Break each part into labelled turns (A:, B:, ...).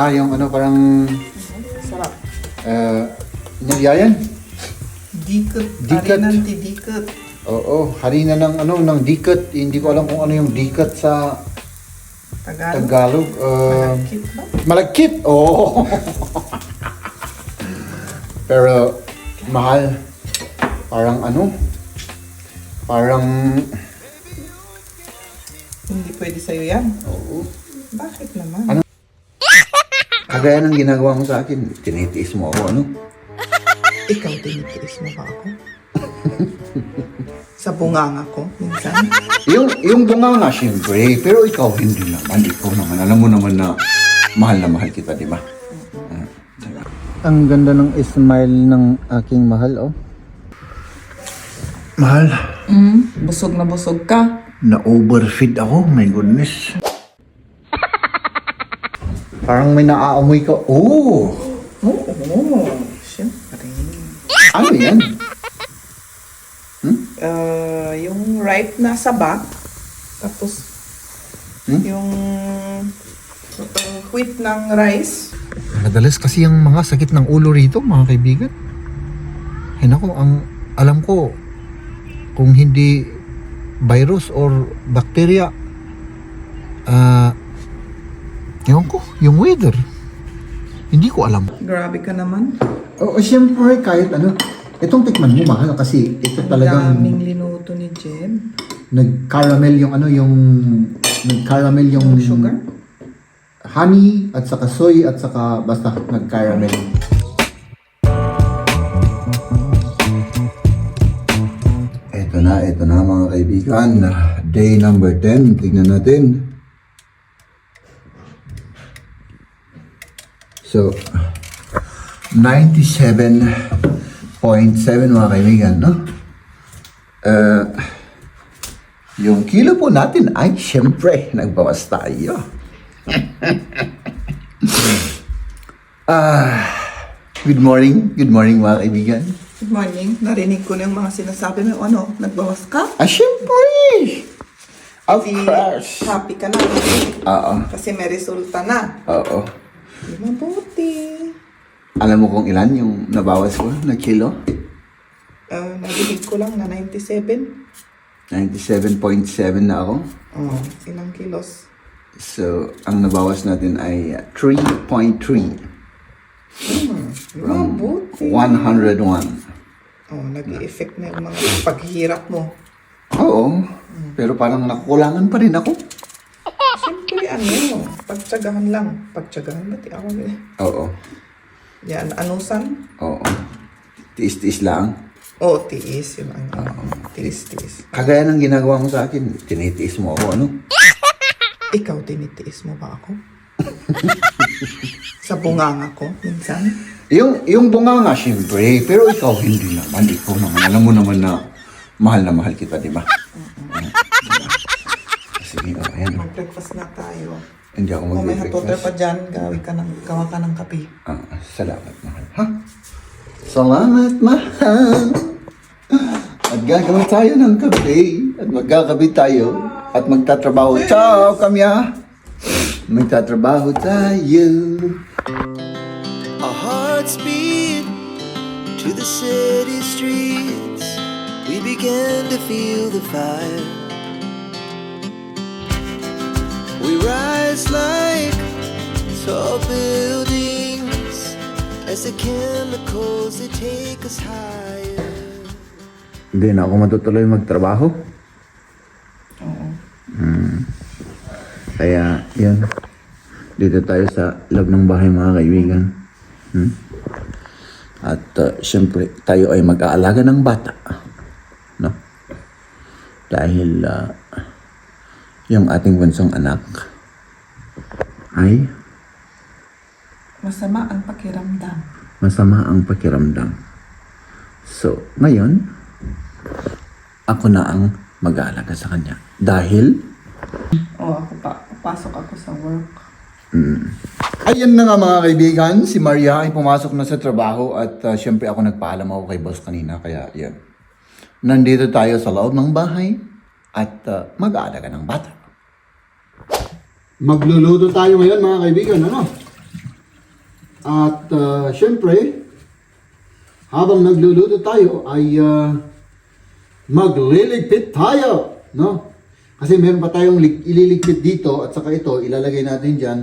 A: Yung ano parang
B: Sarap.
A: nagyayan.
B: Dikit.
A: Dikit.
B: Harinan ti dikit.
A: Oo, harina ng ano ng dikit. Hindi ko alam kung ano yung dikit sa
B: Tagalog.
A: Tagalog.
B: Malagkit ba?
A: Malagkit. Oo. Pero mahal. Parang ano? Parang
B: Hindi pwede sa'yo yan.
A: oo.
B: Bakit naman?
A: Ano? Kagaya ng ginagawa mo sa akin, tinitiis mo ako, ano?
B: Ikaw tinitiis mo ba ako? Sa bunganga ko, minsan.
A: Yung bunga nga, siyempre. Pero ikaw, hindi naman. Ikaw naman. Alam mo naman na mahal kita, di ba? Ang ganda ng smile ng aking mahal, oh. Mahal,
B: Busog na busog ka.
A: na-overfeed ako. My goodness. Parang may naaamoy ka. Oh!
B: Oo, siyempre.
A: Ano yan?
B: Yung ripe na saba, tapos yung wheat ng rice.
A: Madalas kasi yung mga sakit ng ulo rito, mga kaibigan. Ay naku, ang alam ko, kung hindi virus or bacteria, ewan ko, yung weather. Hindi ko alam.
B: Grabe ka naman.
A: Oo, siyempre, kahit ano. Itong tikman mo, mahal, kasi ito talagang
B: Daming linuto ni Jem.
A: nag-caramel yung ano, nag-caramel yung
B: Sugar?
A: honey, at saka soy, at saka basta nag-caramel. Ito na mga kaibigan. Day number 10. Tignan natin. So, 97.7 mga kaibigan, no? Yung kilo po natin ay syempre nagbawas tayo. Good morning mga kaibigan.
B: Good morning. Narinig ko na yung mga sinasabi mo. Ano, nagbawas ka?
A: Syempre! Of
B: Di
A: course!
B: happy ka na.
A: Oo.
B: Kasi may resulta na.
A: Oo.
B: Di mabuti.
A: Alam mo kung ilan yung nabawas ko na kilo?
B: Narinig ko lang na 97.
A: 97.7 na ako.
B: Oh, ilang kilos?
A: So, ang nabawas natin ay 3.3 from
B: Mabuti.
A: 101.
B: Oh, nag-i-effect na yung mga paghihirap mo.
A: Oo. Pero parang nakukulangan pa rin ako.
B: Siyempre, pagtsagahan lang. Pagtsagahan ba? Ako eh.
A: Oo.
B: Yan, anusan?
A: Oo. Tiis-tiis lang.
B: Oh, tiis. Yung tiis.
A: Kagaya ng ginagawa mo sa akin, tinitiis mo ako, ano?
B: Ikaw, tinitiis mo ba ako? Sa bunganga ko, minsan?
A: Yung bunga nga, siyempre. Pero ikaw, hindi naman. Ikaw naman. Alam mo naman na mahal kita, di ba? Sige, ayan.
B: Mag-breakfast na tayo.
A: Hindi ako
B: Kung may hatoter pa
A: mag-breakfast.
B: dyan, gawa ka ng kape.
A: Salamat, mahal. Ha? Salamat, mahal. At gagawin tayo ng kape. At magkakape tayo. At magtatrabaho. Ciao, kamya. Magtatrabaho tayo.
C: Our hearts beat to the city streets. We began to feel the fire. We rise like tall buildings as the chemicals they take us higher.
A: Hindi na ako matutuloy magtrabaho.
B: Oo.
A: Kaya, yun. Dito tayo sa loob ng bahay, mga kaibigan. At syempre, tayo ay mag-aalaga ng bata. No? Dahil yung ating bunsong anak ay
B: Masama ang pakiramdam.
A: masama ang pakiramdam. So, ngayon, ako na ang mag-aalaga sa kanya. Dahil,
B: Ako pa. Papasok ako sa work.
A: ayan na nga mga kaibigan, si Maria ay pumasok na sa trabaho at syempre ako nagpaalam ako kay boss kanina, kaya yan. Nandito tayo sa loob ng bahay at mag-aalaga ng bata. Magluluto tayo ngayon mga kaibigan, ano? At syempre, habang nagluluto tayo ay magliligpit tayo, no? Kasi meron pa tayong ililigpit dito at saka ito ilalagay natin diyan.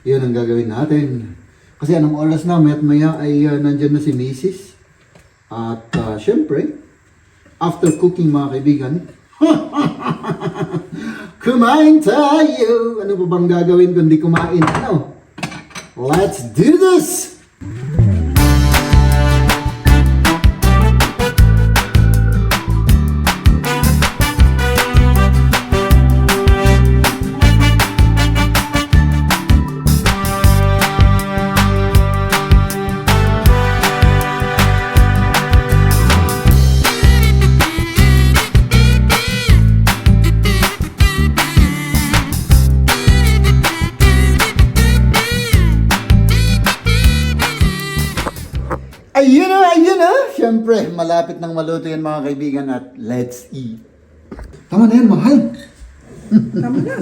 A: 'Yun ang gagawin natin. Kasi anong oras na, maya ay nandyan na si Mrs. At syempre, after cooking mga kaibigan, kumain tayo! Ano pa bang gagawin kundi kumain? Ano? Let's do this! Ayun na! Siyempre, malapit nang maluto yan mga kaibigan at let's eat. Tama na yan, mahal.
B: Tama na.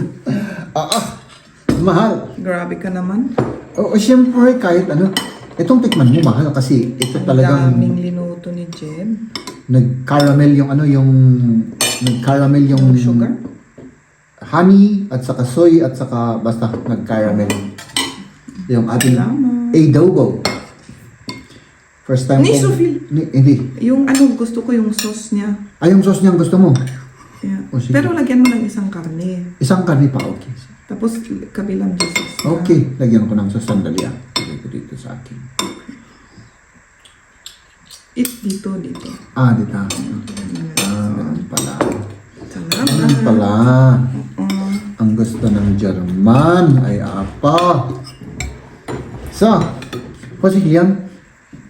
A: Mahal.
B: Grabe ka naman.
A: Oo, siyempre, kahit ano. Itong tikman mo, mahal, kasi ito talagang
B: Daming linuto ni Jen.
A: nag-caramel yung ano, nag-caramel yung
B: Sugar?
A: honey, at saka soy, at saka basta nag-caramel. Yung ating
B: Salamat.
A: adobo. First time
B: Ni
A: kong-
B: Sophie.
A: Hindi.
B: Yung ano, gusto ko yung sauce niya.
A: Ay, yung sauce niyang gusto mo?
B: Yeah.
A: Oh, sige.
B: Pero lagyan mo ng isang karne.
A: Isang karne pa, okay.
B: Tapos kabilang yung sauce.
A: Okay, lagyan ko ng sauce. Sandali ah. Lagyan ko dito sa akin.
B: Eat dito.
A: Dito. Ganun pala.
B: Salamat.
A: Ganun pala. Ang gusto ng German ay apa. So, position.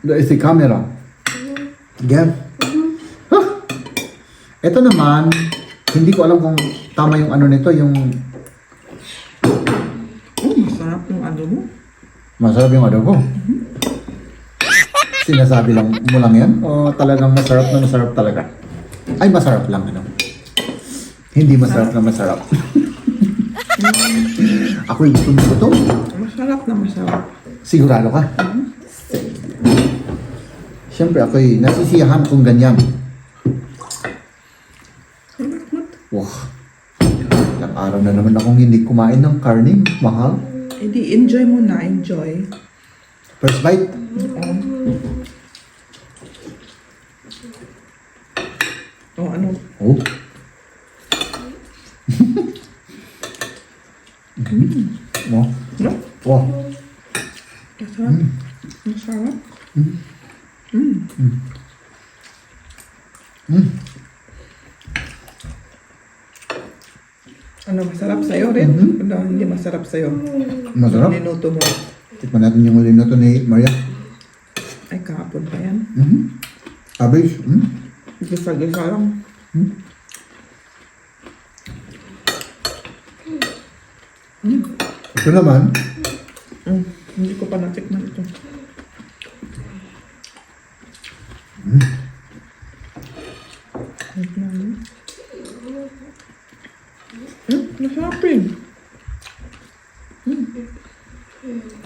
A: There is the camera. Again. Ito naman, hindi ko alam kung tama yung ano nito, yung
B: Masarap yung ano mo.
A: masarap yung adobo. Sinasabi lang mo lang yan? O talagang masarap na masarap talaga? Ay, masarap lang ano. Hindi masarap na masarap. Ako'y gusto mo ito.
B: Masarap na masarap.
A: Sigurado ka? Siyempre ako'y nasisiyahan kung ganyan. Wah. Ilang araw na naman akong hindi kumain ng karne. Mahal.
B: Hindi, enjoy mo na. Enjoy.
A: First bite.
B: O ano?
A: Oh. Oh.
B: No?
A: Wow.
B: Masarap. Masarap. Ano, masarap sa'yo rin? Ano, hindi masarap sa'yo?
A: Masarap.
B: Niluto mo.
A: Tikman natin yung linuto ni Maria.
B: Ay, kahapon pa yan.
A: Average.
B: Gisa-gisa lang.
A: Ito naman,
B: Hindi ko pa natikman ito. Masarap rin.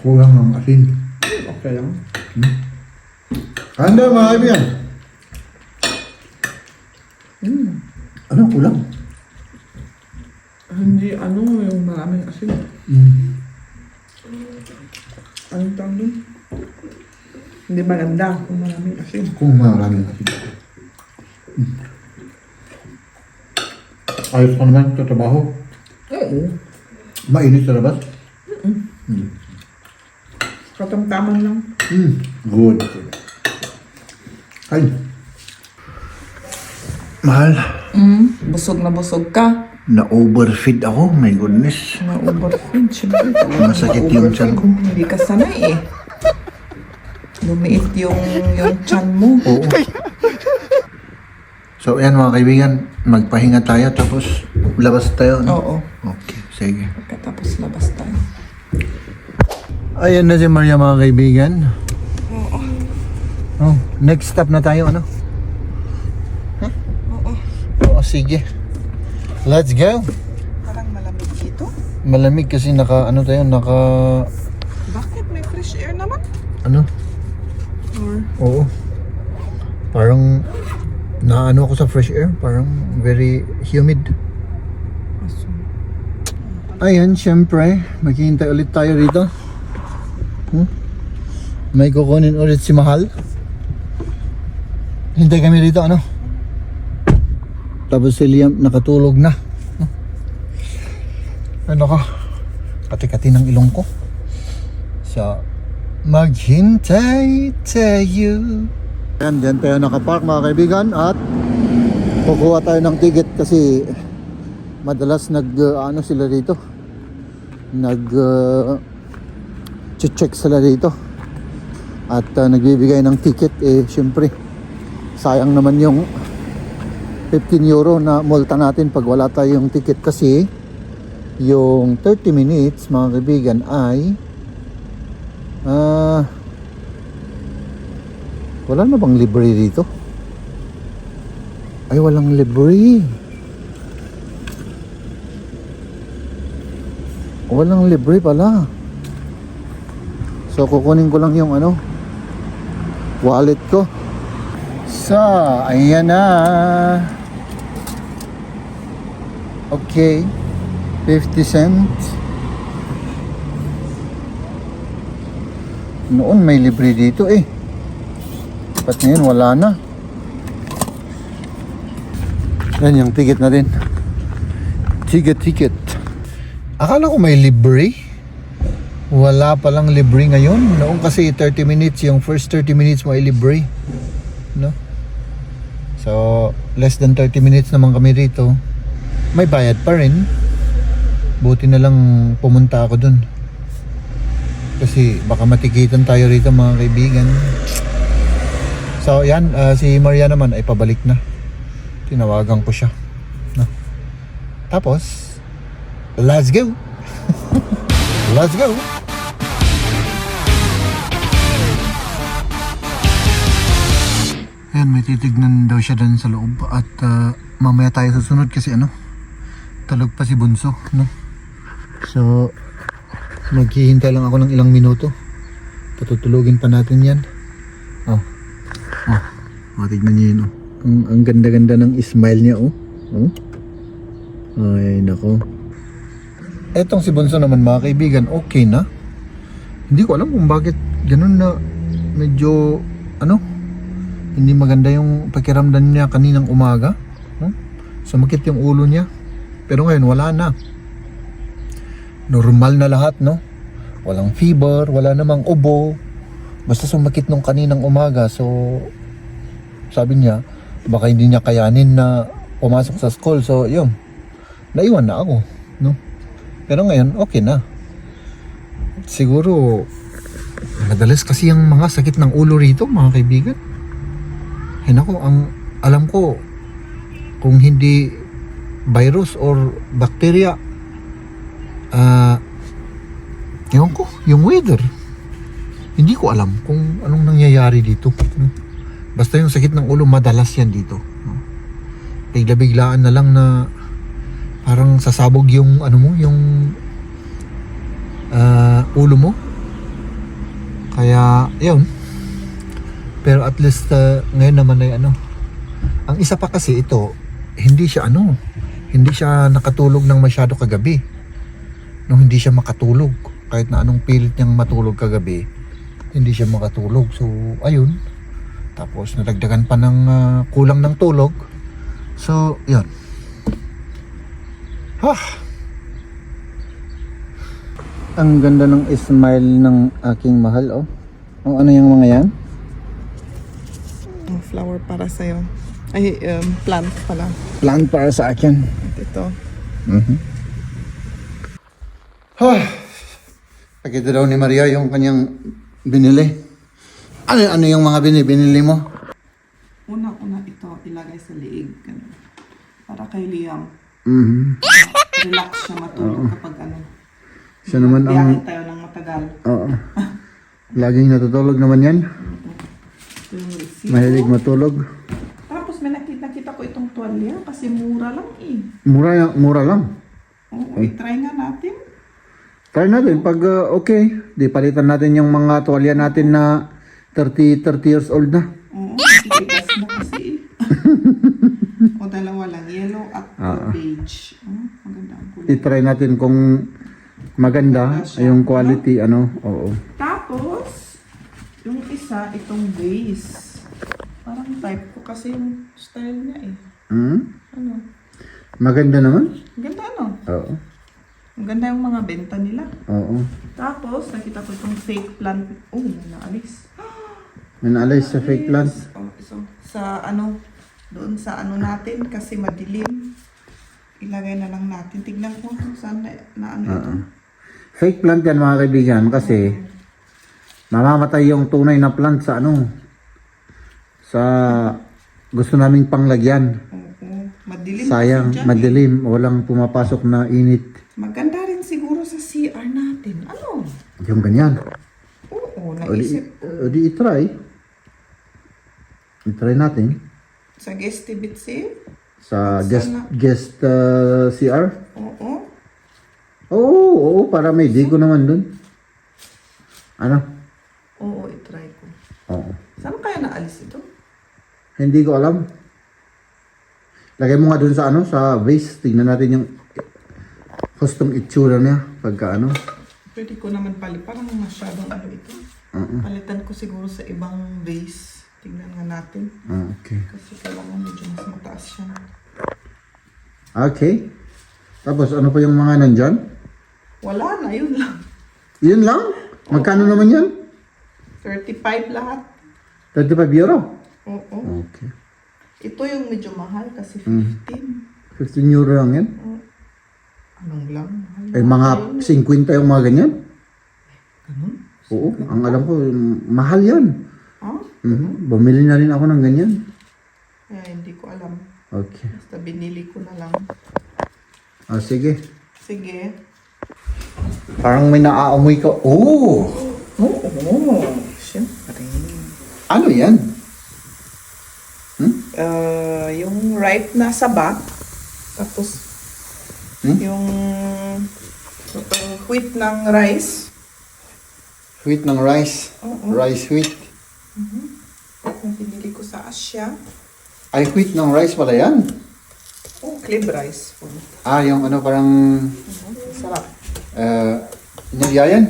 A: kulang ng asin.
B: Okay lang.
A: Handa mga kaibigan. Ano kulang?
B: Hindi, ano, yung maraming asin. Anong tawag doon? Hindi maganda kung maraming asin.
A: Kung maraming asin. Ayos ka naman sa trabaho.
B: Oo.
A: Mainit sa labas.
B: Katamtaman lang.
A: Good. Ay. Mahal.
B: Busog na busog ka.
A: Na-overfeed ako. My goodness.
B: Na-overfeed. Siyempre.
A: Masakit yung tiyan ko.
B: Hindi ka sanay eh. Lumiit yung tiyan mo.
A: Oo. So, ayan mga kaibigan. Magpahinga tayo tapos labas tayo. No?
B: Oo.
A: Okay, sige.
B: Pagkatapos labas tayo.
A: Ayan na si Maria mga kaibigan. Oh, next stop na tayo, ano? Huh? Oo, sige. Let's go.
B: Parang malamig dito.
A: Malamig kasi naka, ano tayo, naka...
B: Bakit may Fresh air naman.
A: Ano?
B: Or
A: Oo. Parang naano ako sa fresh air. Parang very humid.
B: aso.
A: Ayan, syempre. Maghihintay ulit tayo rito. May kukunin ulit si Mahal. Hintay kami rito, ano? Tapos si Liam nakatulog na. Ano ka? Kati-kati ng ilong ko. So, maghintay tayo. Ayan, dyan tayo nakapark mga kaibigan. At kukuha tayo ng ticket kasi madalas ano sila dito. Check sila dito. At nagbibigay ng ticket. Syempre, sayang naman yung 15 euro na multa natin pag wala tayong ticket kasi yung 30 minutes mga kaibigan ay wala na bang libre dito? Ay, walang libre. Walang libre pala. So kukunin ko lang yung wallet ko. So, ayan na. Okay. 50 cents. Noon may libre dito eh. Ba't ngayon wala na? Yan yung ticket na din. Ticket. Akala ko may libre. Wala palang libre ngayon. Noon kasi 30 minutes, yung first 30 minutes mo ay libre. No? So, less than 30 minutes naman kami rito. May bayad pa rin. Buti na lang pumunta ako dun. Kasi baka matikitan tayo rito mga kaibigan. So, yan. Si Maria naman ay pabalik na. Tinawagan ko siya. No? Tapos, let's go! Let's go! Ayan, may titignan daw siya dun sa loob. At mamaya tayo susunod kasi talog pa si Bunso, no? So, maghihintay lang ako ng ilang minuto. Patutulugin pa natin yan. Matignan niyo yun, Ang ganda-ganda ng smile niya, Ay, nako. Etong si Bunso naman mga kaibigan, okay na. Hindi ko alam kung bakit ganun na medyo, hindi maganda yung pakiramdam niya kaninang umaga. Sumakit yung ulo niya. Pero ngayon wala na. Normal na lahat, no? Walang fever, wala namang ubo. Basta sumakit nung kaninang umaga. So, sabi niya, baka hindi niya kayanin na pumasok sa school. So, yun. Naiwan na ako, no? Pero ngayon, okay na. Siguro, madalas kasi yung mga sakit ng ulo rito, mga kaibigan. Ay nako, ang alam ko, kung hindi virus or bacteria, ewan ko, yung weather. Hindi ko alam kung anong nangyayari dito. Basta yung sakit ng ulo, madalas yan dito. Bigla-biglaan na lang na parang sasabog yung yung ulo mo. Kaya, yun. Pero at least ngayon naman ay ang isa pa kasi ito, hindi siya hindi siya nakatulog ng masyado kagabi. No, hindi siya makatulog. Kahit na anong pilit niyang matulog kagabi, hindi siya makatulog. So, ayun. Tapos nadagdagan pa ng kulang ng tulog. So, yun. Ang ganda ng smile ng aking mahal, Ang ano yung mga yan?
B: Flower para sa'yo. Ay, plant pala.
A: Plant para sa akin.
B: At ito.
A: Pakita daw ni Maria yung kanyang binili. Ano yung mga binili mo?
B: Una ito, ilagay sa liig. Ganun. Para kay Liam. Relax siya matulog kapag
A: Siya naman
B: biyahe tayo ng matagal.
A: Oo. Laging natutulog naman yan.
B: Ito yung receipt.
A: Mahilig matulog.
B: Tapos may nakita ko itong tuwalya kasi mura lang eh.
A: Mura lang.
B: Oo, i-try nga natin.
A: Try natin. Pag okay, di palitan natin yung mga tuwalya natin na 30 years old na.
B: Oo, tigas na kasi eh. O dalawa lang, yellow at beige. Maganda ang kulay.
A: I-try natin kung maganda yung quality, ano. Oo.
B: Tapos, yung isa, itong base. Parang type ko kasi yung style niya eh. Ano?
A: Maganda naman.
B: Ganda ano?
A: Oo.
B: Ang ganda yung mga benta nila.
A: Oo.
B: Tapos, nakita ko itong fake plant. Oh, may naalis.
A: Nanalay sa fake plant.
B: Oh, so, sa ano, doon sa ano natin kasi madilim. Ilagay na lang natin. Tignan ko kung saan na ano ito.
A: Fake plant yan mga kaibigan kasi mamamatay yung tunay na plant sa ano. Sa gusto naming panglagyan.
B: Oo. Madilim
A: Sayang,
B: kasi dyan,
A: madilim. Walang pumapasok na init.
B: Maganda rin siguro sa CR natin. Ano?
A: Yung ganyan.
B: Oo,
A: O di,
B: naisip ko.
A: o di i-try. I-try natin.
B: Sa guest Tibitsi?
A: Sa
B: Sana.
A: guest CR.
B: Oo.
A: Oo, para may digo naman dun. Ano?
B: Oo, itry ko.
A: Oo.
B: Saan kaya naalis ito?
A: Hindi ko alam. Lagay mo nga dun sa ano, sa vase. Tingnan natin yung custom itsura niya. Pagka ano.
B: Pwede ko naman parang masyadong ano ito. Palitan ko siguro sa ibang base. Tingnan nga natin.
A: Okay.
B: Kasi kailangan medyo mas mataas siya.
A: Okay. Tapos ano pa yung mga nandyan?
B: Wala na, yun lang.
A: Yun lang? Magkano naman yan?
B: 35 lahat.
A: 35 euro?
B: Oo.
A: Okay.
B: Ito yung medyo mahal kasi 15.
A: 15 euro lang yan?
B: Anong lang? Mahal
A: Eh
B: na.
A: mga 50 yung mga ganyan?
B: Ganun?
A: Oo. Ang alam ko, mahal yan.
B: Ha?
A: Bumili na rin ako ng ganyan.
B: Kaya hindi ko alam.
A: Okay.
B: Basta binili ko na lang.
A: Sige.
B: Sige.
A: Parang may naaamoy ka. Oh!
B: Oo. Siyempre.
A: Ano yan?
B: Yung ripe na saba. Tapos, yung wheat ng rice.
A: Wheat ng rice.
B: Oo.
A: Rice wheat.
B: Yung binili ko sa Asia.
A: Ay, wheat ng rice pala yan.
B: Oh, clib rice.
A: Yung ano parang
B: Sarap.
A: nilyayan.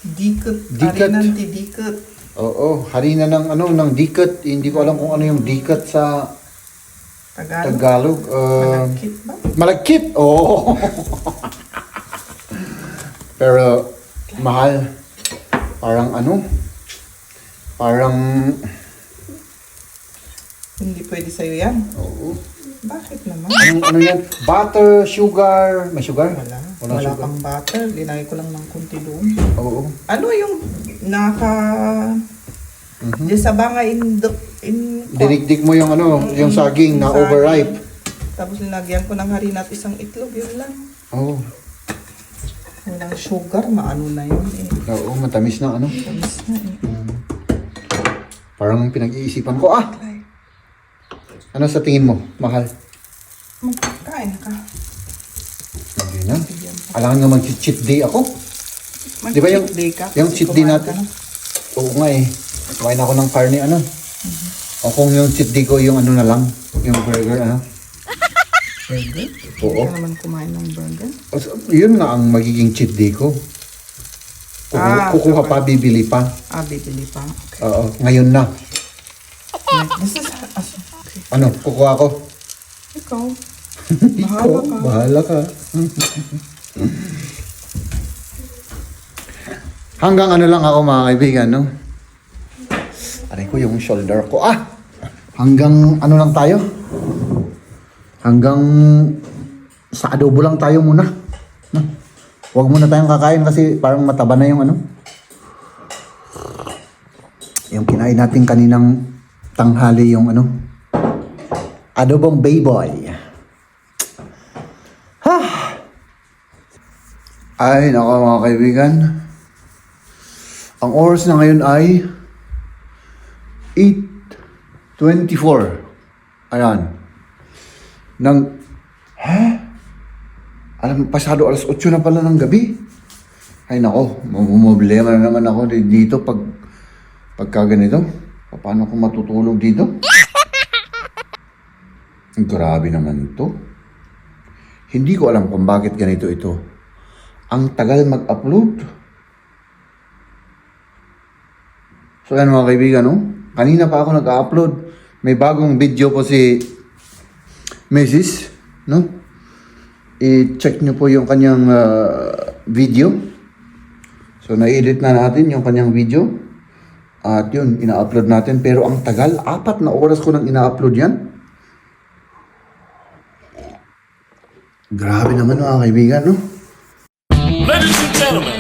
B: Dikit.
A: Dikit.
B: Arinan ti dikit.
A: Oo, harina ng ano ng dikat. Hindi ko alam kung ano yung dikat sa
B: Tagalog.
A: Tagalog.
B: Malagkit ba?
A: Malagkit. Oo. Pero mahal. Parang ano? Parang
B: Hindi pwede sa'yo yan.
A: oo.
B: Bakit naman?
A: Ano yan? Butter, sugar. May sugar?
B: Wala.
A: Walang
B: Wala
A: sugar.
B: pang butter. Linagay ko lang ng kunti doon.
A: Oo.
B: Ano yung di sa banga in
A: Dinikdik mo yung ano, yung saging na
B: saging.
A: overripe.
B: Tapos linagyan ko ng harina at isang itlog. Yun lang.
A: Oo.
B: Walang sugar. Maano na yun eh.
A: Oo, matamis na ano.
B: Tamis na eh.
A: Parang pinag-iisipan ko, ano sa tingin mo? Mahal?
B: Magkain ka.
A: Hindi na. Alangan nga mag-cheat day ako. Di ba yung-
B: Mag-cheat day ka?
A: yung
B: Kasi
A: cheat day
B: kumain
A: natin?
B: ka na.
A: Oo nga eh. Kumain ako ng karne, ano. O kung yung cheat day ko, yung ano na lang. Yung burger, ano.
B: Burger?
A: Oo.
B: Hindi ka naman kumain ng burger?
A: Yun nga ang magiging cheat day ko. Kukuha pa, bibili pa.
B: Bibili pa. Okay.
A: Oo, ngayon na.
B: This is...
A: Ano, kukuha ko.
B: Ikaw.
A: Ikaw, bahala ka. Hanggang ano lang ako mga kaibigan, no? Aray ko yung shoulder ko. Hanggang ano lang tayo? Hanggang sa adobo lang tayo muna. No? Huwag muna tayong kakain kasi parang mataba na yung ano. Yung kinain natin kaninang tanghali yung ano. Adobong Bayboy. Ay, nako mga kaibigan. Ang oras na ngayon ay 8:24. Ayan. Alam, pasado alas 8 na pala ng gabi. Ay nako, problema na naman ako dito pagka ganito. Paano ko matutulog dito? Grabe naman to. Hindi ko alam kung bakit ganito ito. Ang tagal mag-upload. So yan mga kaibigan, no? Kanina pa ako nag-upload. May bagong video po si Mrs. No? I-check nyo po yung kanyang video. So, na-edit na natin yung kanyang video. At yun, ina-upload natin. Pero ang tagal, 4 na oras ko nang ina-upload yan. Grabe naman mga kaibigan, no?
D: Ladies and gentlemen,